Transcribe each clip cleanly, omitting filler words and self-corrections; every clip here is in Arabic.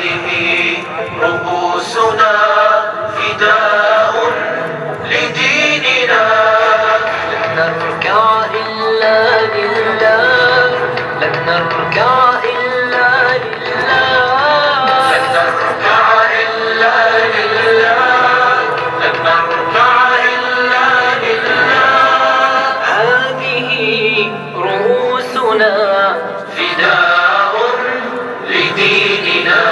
هذه رؤوسنا فداء لديننا. لن نركع إلا لله، لن نركع إلا لله، لن نركع إلا لله، لن نركع إلا لله. هذه رؤوسنا فداء لديننا.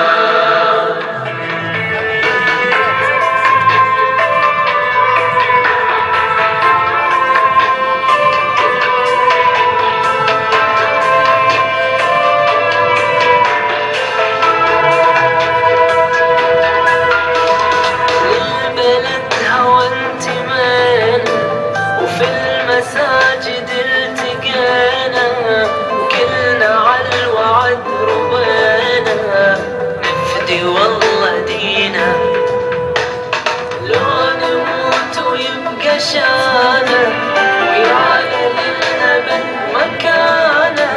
مساجد التقينا وكلنا عالوعد ربينا، نفدي والله دينا لو نموت ويبقى شانا، ويا للأبد مكانا،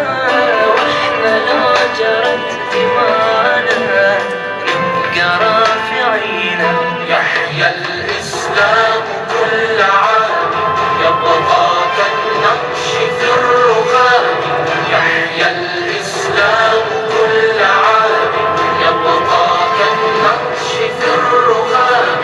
واحنا لو جرت دمانا نبقى رافعينا. يحيى الإسلام كل عام يبقى كالنقش في الرخام. يحيى الإسلام كل عام يبقى كالنقش في الرخام.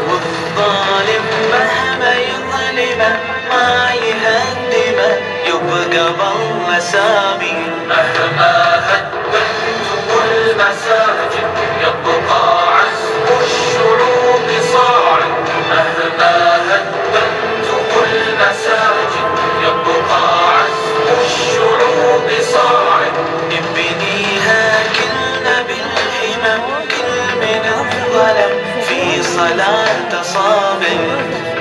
والظالم مهما يظلمه ما يهدمه يبقى بالله سامي. مهما هدمتم المساجد يبقى عزم الشعوب صاعد. مهما هدمتم المساجد يبقى عزم الشعوب صاعد. نبنيها كلنا بالهمم، كل من الظلم في صلاة صابر.